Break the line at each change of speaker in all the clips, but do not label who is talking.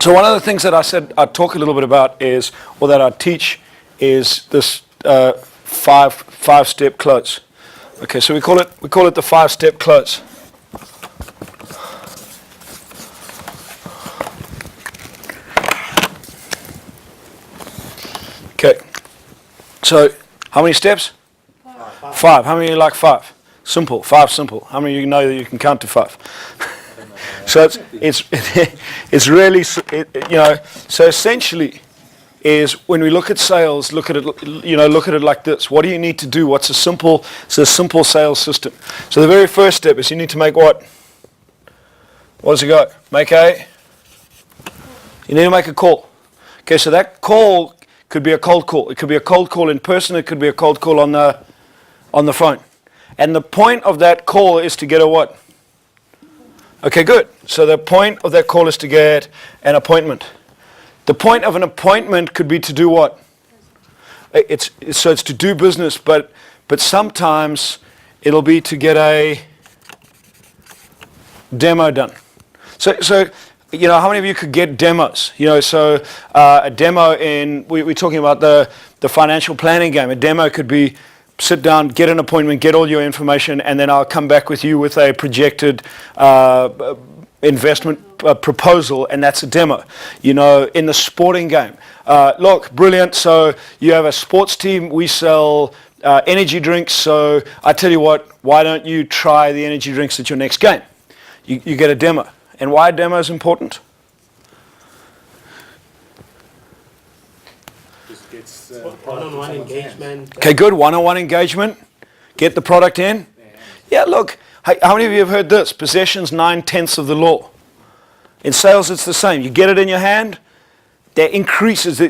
So one of the things that I said I'd talk a little bit about is, or that I teach, is this five-step close. Okay, so we call it the 5-step close. Okay, so how many steps? 5. How many of you like 5? Simple. 5 simple. How many of you know that you can count to 5? So it's really, so essentially is when we look at sales, look at it like this. What do you need to do? What's a simple sales system? So the very first step is you need to make what? What does it go? You need to make a call. Okay, so that call could be a cold call. It could be a cold call in person. It could be a cold call on the phone. And the point of that call is to get a what? Okay, good. So the point of that call is to get an appointment. The point of an appointment could be to do what? It's to do business, but sometimes it'll be to get a demo done. So how many of you could get demos? A demo we're talking about the financial planning game. A demo could be sit down, get an appointment, get all your information, and then I'll come back with you with a projected investment proposal, and that's a demo. In the sporting game. Look, brilliant. So you have a sports team. We sell energy drinks. So I tell you what, why don't you try the energy drinks at your next game? You get a demo. And why a demo is important?
One-on-one engagement.
Okay, good. One-on-one engagement. Get the product in. Yeah, look. Hey, how many of you have heard this? Possession's 9/10 of the law. In sales, it's the same. You get it in your hand. That increases.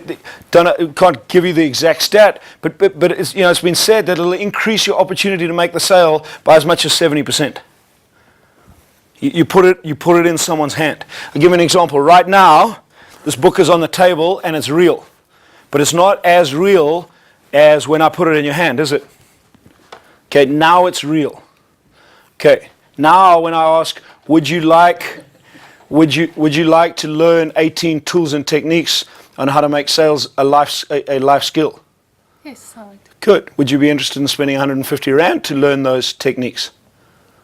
Can't give you the exact stat, but it's been said that it'll increase your opportunity to make the sale by as much as 70%. You put it in someone's hand. I'll give you an example. Right now, this book is on the table and it's real. But it's not as real as when I put it in your hand, is it? Okay, now it's real. Okay, now when I ask, would you like to learn 18 tools and techniques on how to make sales a life skill?
Yes, I would.
Good. Would you be interested in spending 150 Rand to learn those techniques?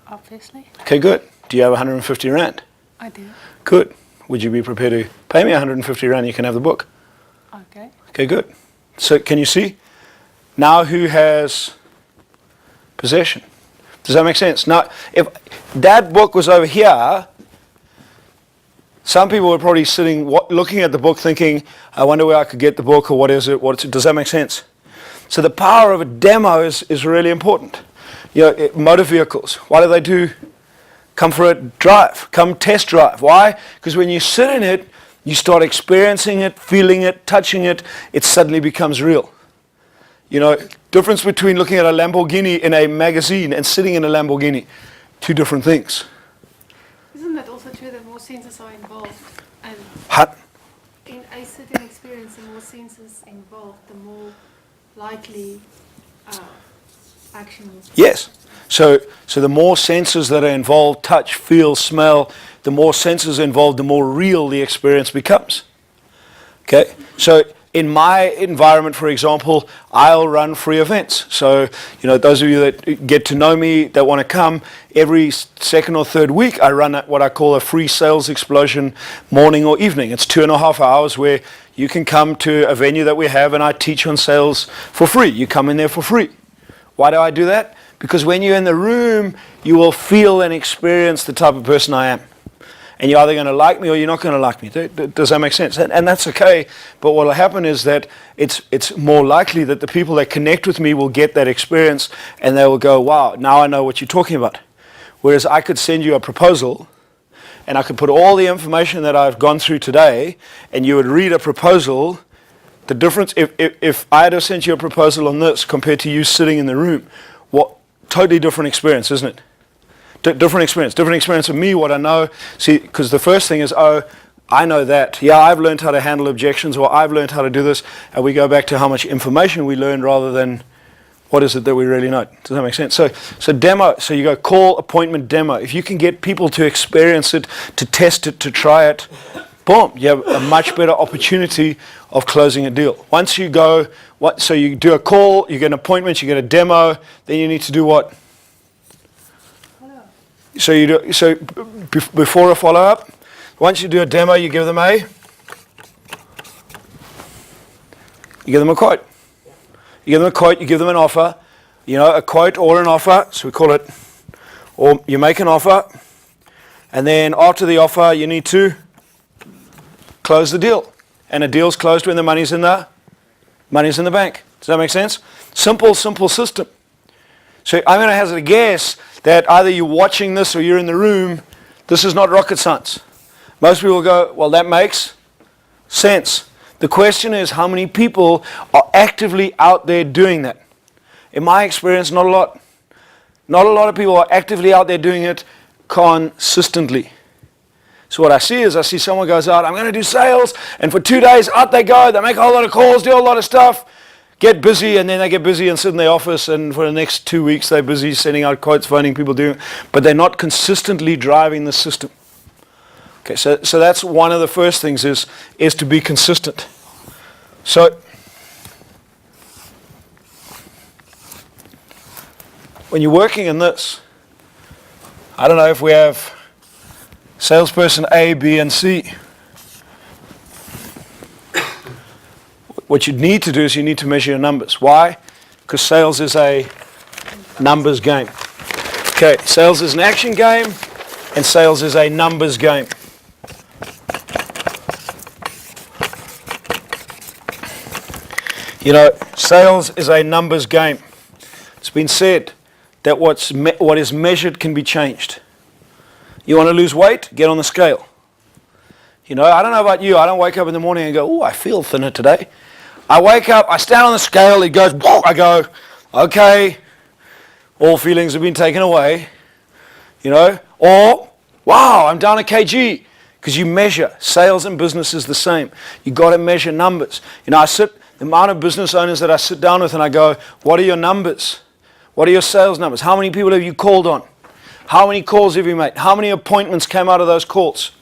Obviously.
Okay, good. Do you have 150 Rand?
I do.
Good. Would you be prepared to pay me 150 Rand? You can have the book.
Okay.
Okay, good. So can you see? Now who has possession? Does that make sense? Now, if that book was over here, some people were probably sitting, looking at the book thinking, I wonder where I could get the book, or what is it? Does that make sense? So the power of a demo is really important. Motor vehicles, what do? Come for a drive. Come test drive. Why? Because when you sit in it, you start experiencing it, feeling it, touching it, it suddenly becomes real. Difference between looking at a Lamborghini in a magazine and sitting in a Lamborghini. Two different things.
Isn't that also true that more senses are involved? And
What?
in a certain experience, the more senses involved, the more likely action will be.
Yes. So the more senses that are involved, touch, feel, smell, the more senses involved, the more real the experience becomes. Okay? So in my environment, for example, I'll run free events. So, those of you that get to know me, that want to come, every second or third week, I run what I call a free sales explosion morning or evening. It's 2.5 hours where you can come to a venue that we have and I teach on sales for free. You come in there for free. Why do I do that? Because when you're in the room, you will feel and experience the type of person I am. And you're either going to like me or you're not going to like me. Does that make sense? And that's okay. But what will happen is that it's more likely that the people that connect with me will get that experience and they will go, wow, now I know what you're talking about. Whereas I could send you a proposal and I could put all the information that I've gone through today and you would read a proposal. The difference, if I had sent you a proposal on this compared to you sitting in the room, what totally different experience, isn't it? Different experience of me, what I know. See, because the first thing is, I know that. Yeah, I've learned how to handle objections, or I've learned how to do this, and we go back to how much information we learned rather than what is it that we really know. Does that make sense? So demo, so you go call, appointment, demo. If you can get people to experience it, to test it, to try it, boom, you have a much better opportunity of closing a deal. Once you go, so you do a call, you get an appointment, you get a demo, then you need to do what? So you do, before a follow-up, once you do a demo, you give them you give them a quote. You give them a quote, you give them an offer, a quote or an offer, so we call it, or you make an offer, and then after the offer, you need to close the deal. And a deal's closed when the money's in the bank. Does that make sense? Simple system. So I'm going to hazard a guess that either you're watching this or you're in the room. This is not rocket science. Most people go, well, that makes sense. The question is, how many people are actively out there doing that? In my experience, not a lot. Not a lot of people are actively out there doing it consistently. So what I see is someone goes out, I'm going to do sales, and for 2 days, out they go, they make a whole lot of calls, do a lot of stuff, get busy, and then they get busy and sit in their office, and for the next 2 weeks, they're busy sending out quotes, phoning people, but they're not consistently driving the system. Okay, so that's one of the first things is to be consistent. So when you're working in this, I don't know if we have salesperson A, B, and C. What you need to do is you need to measure your numbers. Why? Because sales is a numbers game. Okay, sales is an action game, and sales is a numbers game. Sales is a numbers game. It's been said that what is measured can be changed. You want to lose weight? Get on the scale. I don't know about you. I don't wake up in the morning and go, oh, I feel thinner today. I wake up, I stand on the scale, it goes, I go, okay, all feelings have been taken away, or, wow, I'm down a kg. Because you measure. Sales and business is the same. You got to measure numbers. The amount of business owners that I sit down with and I go, what are your numbers? What are your sales numbers? How many people have you called on? How many calls have you made? How many appointments came out of those calls?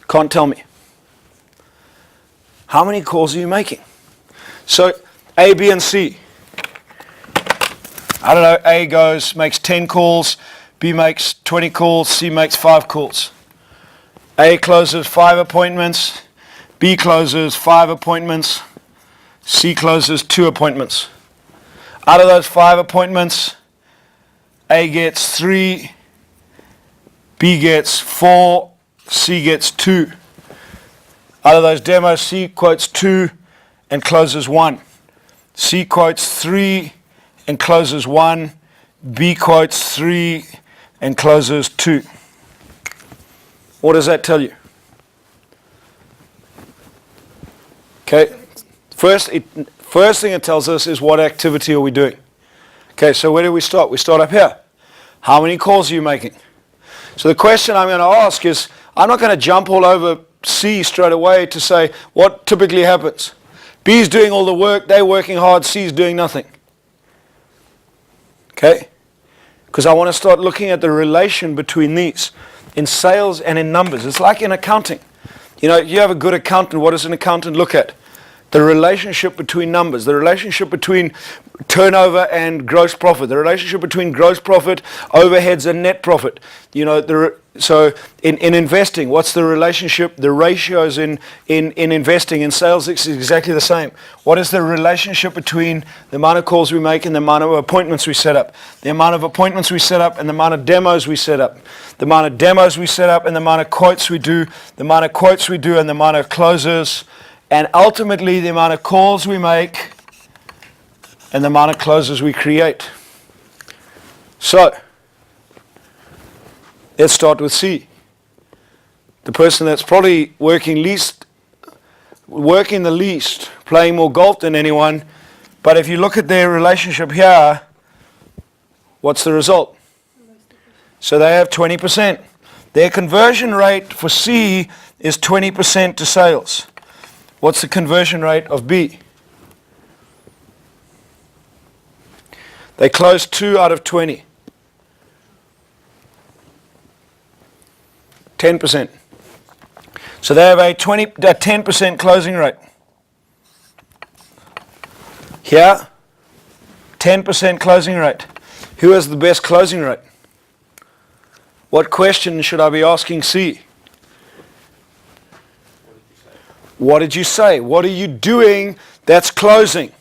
Can't tell me. How many calls are you making? So A, B, and C. I don't know, A makes 10 calls, B makes 20 calls, C makes 5 calls. A closes 5 appointments, B closes 5 appointments, C closes 2 appointments. Out of those 5 appointments, A gets 3, B gets 4, C gets 2. Out of those demos, C quotes 2 and closes 1. C quotes 3 and closes 1. B quotes 3 and closes 2. What does that tell you? Okay, first thing it tells us is what activity are we doing. Okay, so where do we start? We start up here. How many calls are you making? So the question I'm going to ask is, I'm not going to jump all over C straight away to say what typically happens. B's doing all the work, they're working hard, C's doing nothing. Okay? Because I want to start looking at the relation between these in sales and in numbers. It's like in accounting. You have a good accountant. What does an accountant look at? The relationship between numbers, the relationship between turnover and gross profit, the relationship between gross profit, overheads, and net profit. So in investing, what's the relationship, the ratios in investing? In sales, it's exactly the same. What is the relationship between the amount of calls we make and the amount of appointments we set up? The amount of appointments we set up and the amount of demos we set up. The amount of demos we set up and the amount of quotes we do. The amount of quotes we do and the amount of closes. And ultimately, the amount of calls we make and the amount of closes we create. So, let's start with C. The person that's probably working the least, playing more golf than anyone. But if you look at their relationship here, what's the result? So they have 20%. Their conversion rate for C is 20% to sales. What's the conversion rate of B? They closed 2 out of 20. 10%. So they have a 10% closing rate. Here, 10% closing rate. Who has the best closing rate? What question should I be asking C? What did you say? What are you doing that's closing?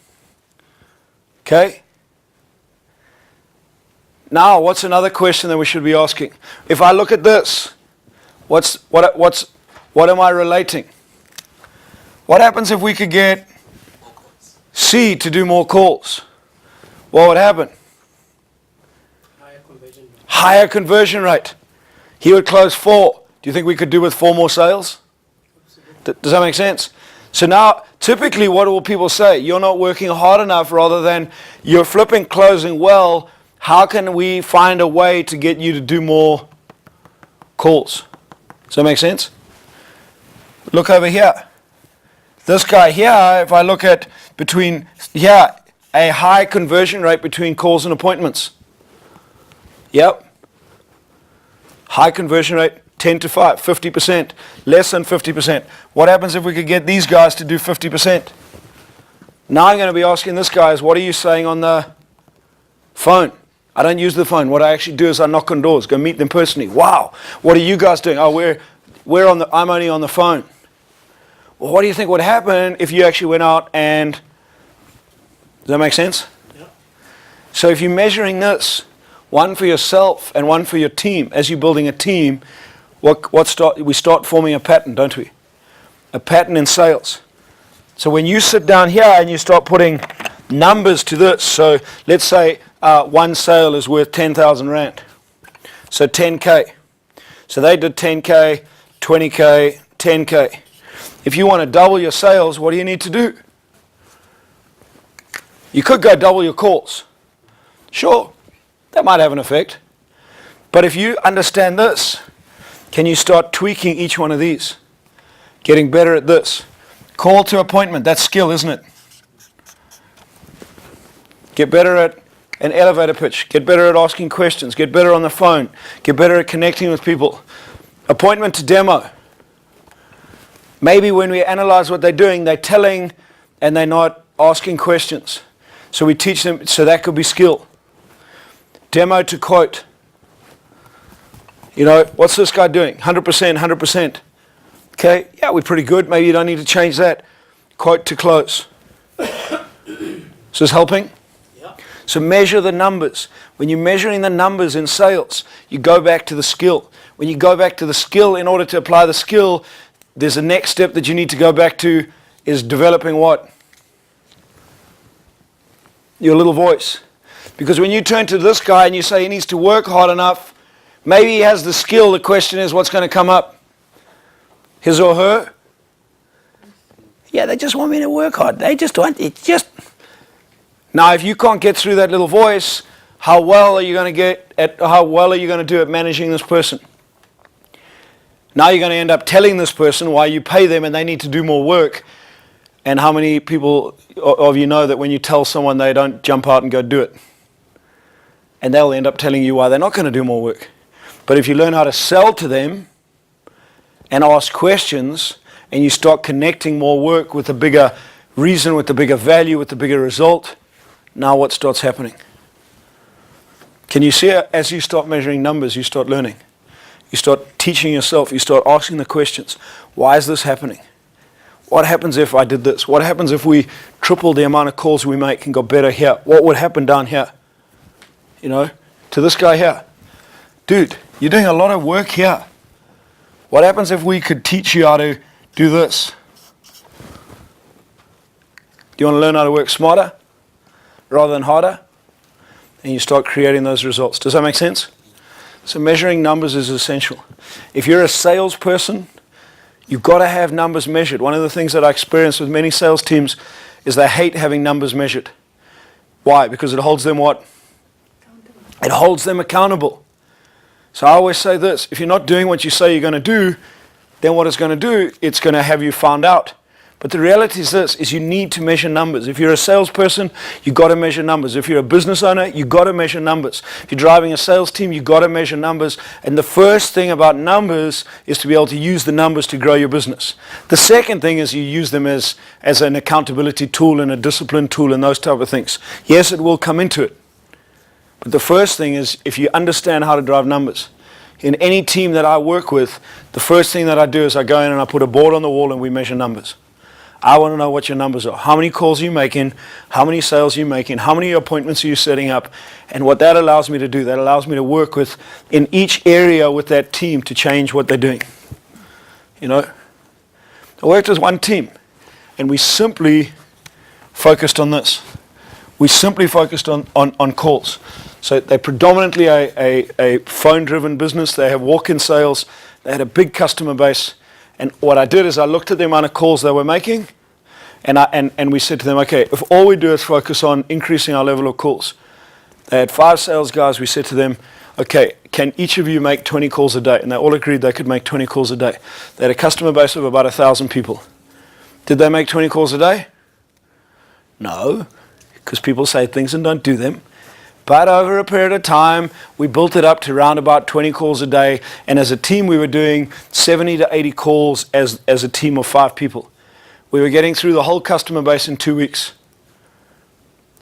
Okay? Now, what's another question that we should be asking? If I look at this, what am I relating? What happens if we could get C to do more calls? What would happen?
Higher conversion rate.
Higher conversion rate. He would close 4. Do you think we could do with 4 more sales? Does that make sense? So now, typically what will people say? You're not working hard enough, rather than you're flipping closing well. How can we find a way to get you to do more calls? Does that make sense? Look over here. This guy here, if I look at between here, a high conversion rate between calls and appointments. Yep. High conversion rate, 10 to 5, 50%, less than 50%. What happens if we could get these guys to do 50%? Now I'm going to be asking this guy is, what are you saying on the phone? I don't use the phone. What I actually do is I knock on doors, go meet them personally. Wow, what are you guys doing? Oh, I'm only on the phone. Well, what do you think would happen if you actually went out and, does that make sense?
Yep.
So if you're measuring this, one for yourself and one for your team, as you're building a team, we start forming a pattern, don't we? A pattern in sales. So when you sit down here and you start putting numbers to this, so let's say one sale is worth 10,000 Rand. So 10K. So they did 10K, 20K, 10K. If you want to double your sales, what do you need to do? You could go double your calls. Sure, that might have an effect. But if you understand this, can you start tweaking each one of these? Getting better at this. Call to appointment, that's skill, isn't it? Get better at an elevator pitch. Get better at asking questions. Get better on the phone. Get better at connecting with people. Appointment to demo. Maybe when we analyze what they're doing, they're telling and they're not asking questions. So we teach them, so that could be skill. Demo to quote. You know, what's this guy doing? 100%, 100%. Okay, yeah, we're pretty good. Maybe you don't need to change that. Quote to close. Is this helping?
Yeah.
So measure the numbers. When you're measuring the numbers in sales, you go back to the skill. When you go back to the skill, in order to apply the skill, there's a next step that you need to go back to, is developing what? Your little voice. Because when you turn to this guy and you say he needs to work hard enough, maybe he has the skill. The question is, what's going to come up? His or her? Yeah, they just want me to work hard. They just want it. Now, if you can't get through that little voice, how well are you going to do at managing this person? Now you're going to end up telling this person why you pay them and they need to do more work. And how many people of you know that when you tell someone, they don't jump out and go do it? And they'll end up telling you why they're not going to do more work. But if you learn how to sell to them and ask questions, and you start connecting more work with a bigger reason, with the bigger value, with the bigger result, now what starts happening? Can you see, as you start measuring numbers, you start learning. You start teaching yourself. You start asking the questions. Why is this happening? What happens if I did this? What happens if we tripled the amount of calls we make and got better here? What would happen down here? You know, to this guy here. Dude, you're doing a lot of work here. What happens if we could teach you how to do this? Do you want to learn how to work smarter rather than harder? And you start creating those results. Does that make sense? So measuring numbers is essential. If you're a salesperson, you've got to have numbers measured. One of the things that I experience with many sales teams is they hate having numbers measured. Why? Because it holds them what? It holds them accountable. So I always say this, if you're not doing what you say you're going to do, then what it's going to do, it's going to have you found out. But the reality is this, is you need to measure numbers. If you're a salesperson, you got to measure numbers. If you're a business owner, you got to measure numbers. If you're driving a sales team, you got to measure numbers. And the first thing about numbers is to be able to use the numbers to grow your business. The second thing is you use them as an accountability tool and a discipline tool and those type of things. Yes, it will come into it. But the first thing is if you understand how to drive numbers. In any team that I work with, the first thing that I do is I go in and I put a board on the wall and we measure numbers. I want to know what your numbers are. How many calls are you making? How many sales are you making? How many appointments are you setting up? And what that allows me to do, that allows me to work with in each area with that team to change what they're doing. You know, I worked as one team and we simply focused on this. We simply focused on calls. So they're predominantly a phone-driven business. They have walk-in sales. They had a big customer base. And what I did is I looked at the amount of calls they were making, and we said to them, okay, if all we do is focus on increasing our level of calls. They had 5 sales guys. We said to them, okay, can each of you make 20 calls a day? And they all agreed they could make 20 calls a day. They had a customer base of about 1,000 people. Did they make 20 calls a day? No, because people say things and don't do them. But over a period of time, we built it up to around about 20 calls a day. And as a team, we were doing 70 to 80 calls as a team of 5 people. We were getting through the whole customer base in 2 weeks.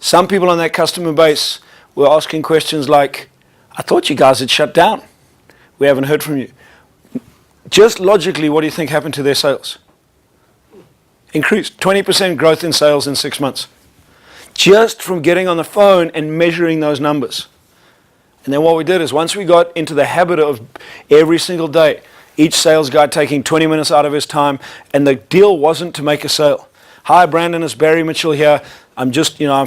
Some people on that customer base were asking questions like, I thought you guys had shut down. We haven't heard from you. Just logically, what do you think happened to their sales? Increased 20% growth in sales in 6 months. Just from getting on the phone and measuring those numbers. And then what we did is once we got into the habit of every single day, each sales guy taking 20 minutes out of his time, and the deal wasn't to make a sale. Hi, Brandon, it's Barry Mitchell here. I'm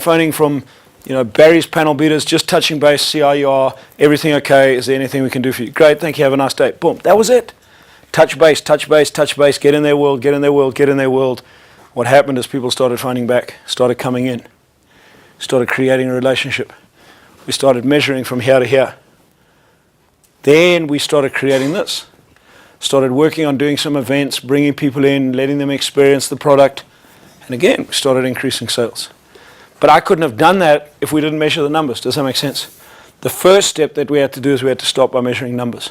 phoning from, Barry's Panel Beaters, just touching base, see how you are, everything okay, is there anything we can do for you? Great, thank you, have a nice day. Boom, that was it. Touch base, touch base, touch base, get in their world, get in their world, get in their world. What happened is people started phoning back, started coming in. Started creating a relationship. We started measuring from here to here. Then we started creating this. Started working on doing some events, bringing people in, letting them experience the product. And again, we started increasing sales. But I couldn't have done that if we didn't measure the numbers. Does that make sense? The first step that we had to do is we had to stop by measuring numbers.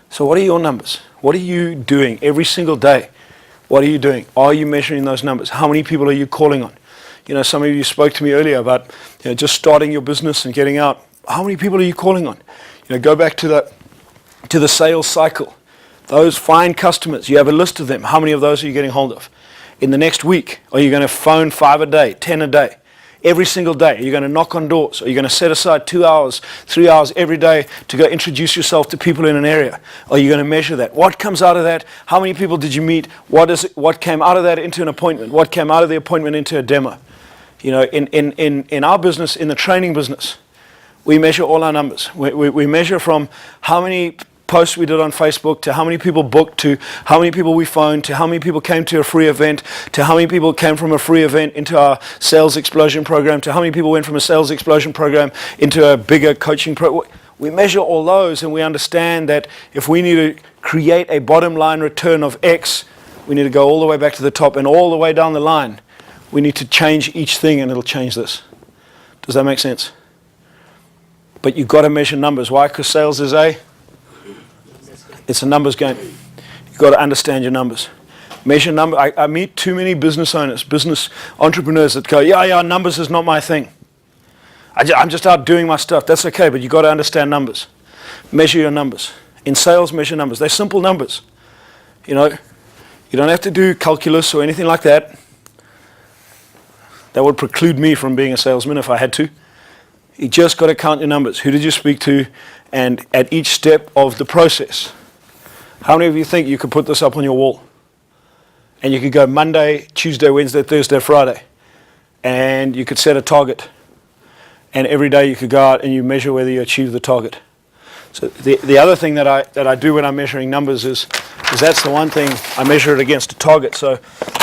So what are your numbers? What are you doing every single day? What are you doing? Are you measuring those numbers? How many people are you calling on? Some of you spoke to me earlier about just starting your business and getting out. How many people are you calling on? Go back to the sales cycle. Those fine customers, you have a list of them. How many of those are you getting hold of? In the next week, are you going to phone 5 a day, 10 a day? Every single day, are you going to knock on doors? Are you going to set aside 2 hours, 3 hours every day to go introduce yourself to people in an area? Are you going to measure that? What comes out of that? How many people did you meet? What came out of that into an appointment? What came out of the appointment into a demo? In our business, in the training business, we measure all our numbers. We measure from how many posts we did on Facebook, to how many people booked, to how many people we phoned, to how many people came to a free event, to how many people came from a free event into our sales explosion program, to how many people went from a sales explosion program into a bigger coaching program. We measure all those, and we understand that if we need to create a bottom line return of X, we need to go all the way back to the top and all the way down the line. We need to change each thing, and it'll change this. Does that make sense? But you've got to measure numbers. Why? Because sales is it's a numbers game. You've got to understand your numbers. Measure number. I meet too many business owners, business entrepreneurs that go, yeah, numbers is not my thing. I'm just out doing my stuff. That's okay, but you've got to understand numbers. Measure your numbers. In sales, measure numbers. They're simple numbers. You don't have to do calculus or anything like that. That would preclude me from being a salesman if I had to. You just got to count your numbers. Who did you speak to? And at each step of the process. How many of you think you could put this up on your wall? And you could go Monday, Tuesday, Wednesday, Thursday, Friday. And you could set a target. And every day you could go out and you measure whether you achieve the target. So the other thing that I do when I'm measuring numbers is that's the one thing I measure it against a target. So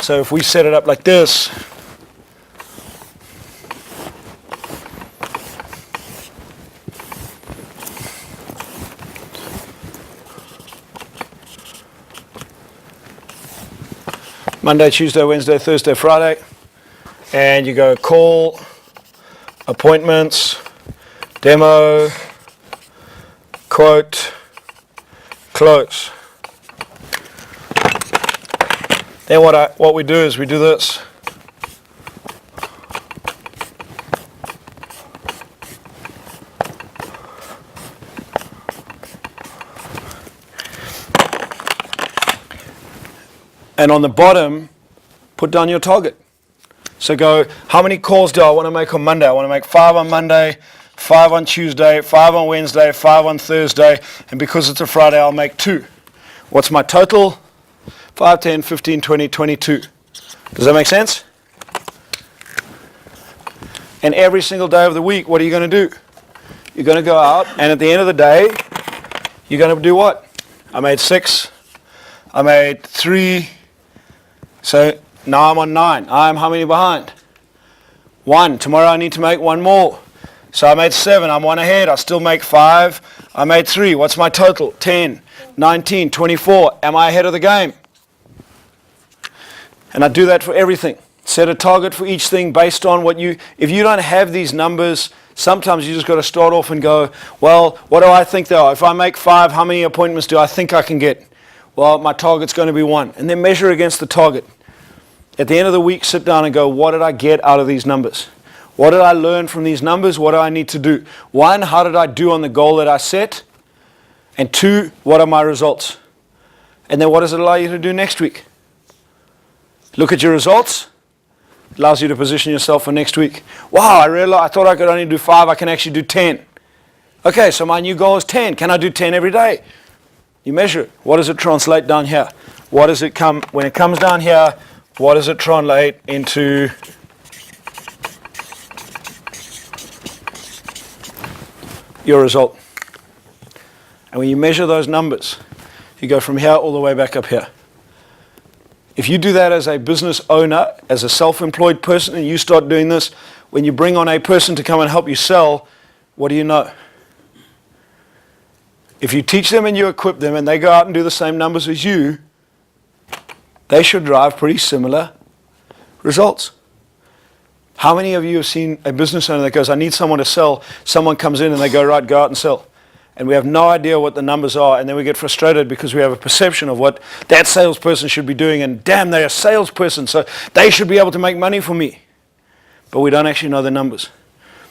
if we set it up like this, Monday, Tuesday, Wednesday, Thursday, Friday. And you go call, appointments, demo, quote, close. Then what we do is we do this. And on the bottom, put down your target. So go, how many calls do I want to make on Monday? I want to make 5 on Monday, 5 on Tuesday, 5 on Wednesday, 5 on Thursday, and because it's a Friday, I'll make 2. What's my total? 5, 10, 15, 20, 22. Does that make sense? And every single day of the week, what are you going to do? You're going to go out, and at the end of the day, you're going to do what? I made 6. I made 3. So now I'm on 9. I'm how many behind? 1. Tomorrow I need to make 1 more. So I made 7. I'm 1 ahead. I still make 5. I made 3. What's my total? 10, 19, 24. Am I ahead of the game? And I do that for everything. Set a target for each thing based on what you, if you don't have these numbers, sometimes you just got to start off and go, well, what do I think they are? If I make 5, how many appointments do I think I can get? Well, my target's going to be 1. And then measure against the target. At the end of the week, sit down and go, what did I get out of these numbers? What did I learn from these numbers? What do I need to do? 1, how did I do on the goal that I set? And 2, what are my results? And then what does it allow you to do next week? Look at your results. It allows you to position yourself for next week. Wow, I thought I could only do 5. I can actually do 10. Okay, so my new goal is 10. Can I do 10 every day? You measure it. What does it translate down here? What does it come, when it comes down here, what does it translate into your result? And when you measure those numbers, you go from here all the way back up here. If you do that as a business owner, as a self-employed person, and you start doing this, when you bring on a person to come and help you sell, what do you know? If you teach them and you equip them and they go out and do the same numbers as you, they should drive pretty similar results. How many of you have seen a business owner that goes, I need someone to sell, someone comes in and they go, right, go out and sell. And we have no idea what the numbers are, and then we get frustrated because we have a perception of what that salesperson should be doing, and damn, they're a salesperson, so they should be able to make money for me. But we don't actually know the numbers.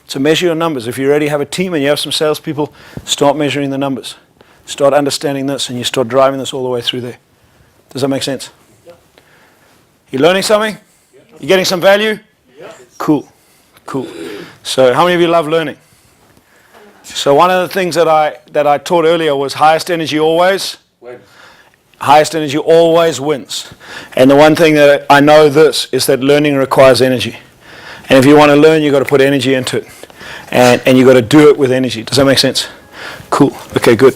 So measure your numbers. If you already have a team and you have some salespeople, start measuring the numbers. Start understanding this, and you start driving this all the way through there. Does that make sense?
Yeah.
You learning something?
Yeah.
You getting some value?
Yeah.
Cool. So how many of you love learning? So one of the things that I taught earlier was highest energy always. Highest energy always wins. And the one thing that I know this is that learning requires energy. And if you want to learn, you've got to put energy into it. And you've got to do it with energy. Does that make sense? Cool. Okay, good.